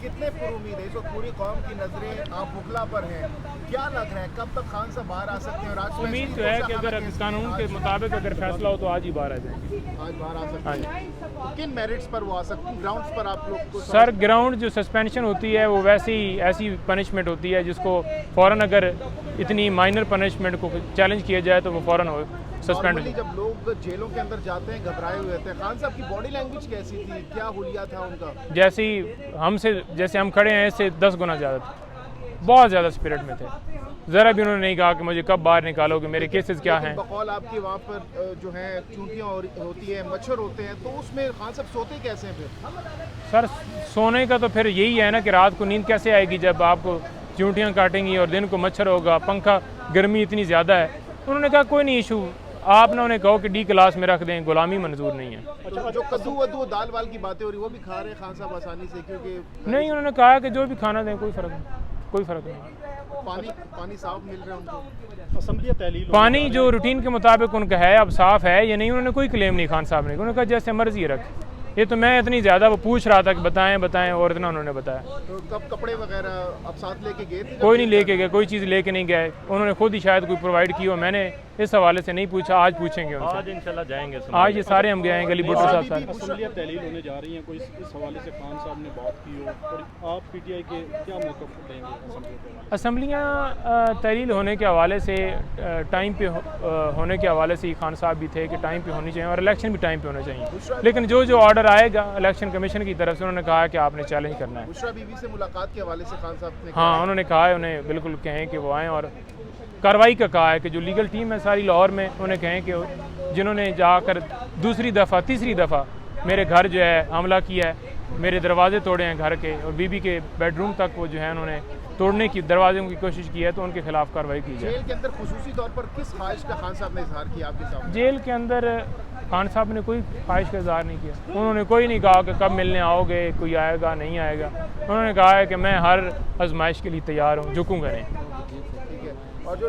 कितने पुरुमीद है, इस वक्त पूरी कौम की नजरें आप बुखला पर हैं, क्या लग रहा है कब तक खान साहब बाहर आ सकते हैं? और आज उम्मीद तो है कि अगर कानून के मुताबिक अगर फैसला हो तो आज ही बाहर आ जाएंगे। आज बाहर आ सकते हैं। किन मेरिट्स पर वो आ सकते हैं, ग्राउंड्स पर आप लोग को? सर ग्राउंड जो सस्पेंशन होती है वो वैसे ही ऐसी पनिशमेंट होती है जिसको फ़ौरन अगर इतनी माइनर पनिशमेंट को चैलेंज किया जाए तो वो फ़ौरन हो सस्पेंड। जब लोग जेलों के अंदर जाते हैं घबराए हुए थे, खान साहब की बॉडी लैंग्वेज कैसी थी, क्या हुलिया था उनका? जैसे ही जैसे हम खड़े हैं इससे 10 गुना ज़्यादा थे, बहुत ज़्यादा स्पिरिट में थे। ज़रा भी उन्होंने नहीं कहा कि मुझे कब बाहर निकालोगे, मेरे केसेस क्या हैं। बकौल आपकी वहाँ पर जो है चूंटियाँ होती है, मच्छर होते हैं, तो उसमें खान साहब सोते कैसे हैं फिर? सर सोने का तो फिर यही है ना कि रात को नींद कैसे आएगी जब आपको चूंटियाँ काटेंगी और दिन को मच्छर होगा, पंखा गर्मी इतनी ज़्यादा है। उन्होंने कहा कोई नहीं इशू, आप ना उन्हें कहो कि डी क्लास में रख दें, गुलामी मंजूर नहीं है। अच्छा, जो कद्दू वद्दू दाल वाल की बातें हो रही वो भी खा रहे हैं खान साहब आसानी से? क्योंकि नहीं, उन्होंने कहा कि जो भी खाना दें कोई फ़र्क नहीं, कोई फ़र्क नहीं। पानी साफ मिल रहा है उनको? असम्बली तहलील पानी जो रूटीन के मुताबिक उनका है अब साफ़ है या नहीं, उन्होंने कोई क्लेम नहीं खान साहब ने। उन्होंने कहा जैसे मर्जी रख। ये तो मैं इतनी ज़्यादा वो पूछ रहा था कि बताएं और इतना उन्होंने बताया। तो कब कपड़े वगैरह अब साथ लेके गए थे? कोई नहीं लेके गए, कोई चीज़ लेके नहीं गए, उन्होंने खुद ही शायद कोई प्रोवाइड की हो। मैंने इस हवाले से नहीं पूछा, आज पूछेंगे उनसे। आज इंशाल्लाह जाएंगे। आज ये सारे हम गए हैं, गली भुट्टो साहब सारे। असम्बलियाँ तहलील होने जा रही हैं, कोई इस हवाले से खान साहब ने बात की हो, और आप पीटीआई के क्या मौक़िफ़ देंगे? असम्बलियाँ तहलील होने के हवाले से टाइम पे होने के हवाले से ही खान साहब भी थे कि टाइम पे होनी चाहिए और इलेक्शन भी टाइम पे होने चाहिए। लेकिन जो ऑर्डर आएगा इलेक्शन कमीशन की तरफ से, उन्होंने कहा कि आपने चैलेंज करना है। बुशरा बीवी से मुलाकात के हवाले से खान साहब ने हाँ, उन्होंने कहा है, उन्हें बिल्कुल कहें कि वो आएँ और कार्रवाई का कहा है कि जो लीगल टीम है सारी लाहौर में, उन्हें कहें कि जिन्होंने जाकर दूसरी दफ़ा तीसरी दफ़ा मेरे घर जो है हमला किया है, मेरे दरवाजे तोड़े हैं घर के और बीबी के बेडरूम तक वो जो है उन्होंने तोड़ने की दरवाज़ों की कोशिश की है, तो उनके खिलाफ कार्रवाई की जाए। जेल के अंदर खुसूसी तौर पर किस ख्वाहिश का खान साहब ने इजहार किया आपके सामने? जेल के अंदर खान साहब ने कोई ख्वाहिश का इजहार नहीं किया। उन्होंने कोई नहीं कहा कि कब मिलने आओगे, कोई आएगा नहीं आएगा। उन्होंने कहा है कि मैं हर आजमाइश के लिए तैयार हूँ, झुकूँगा नहीं। ठीक है। और जो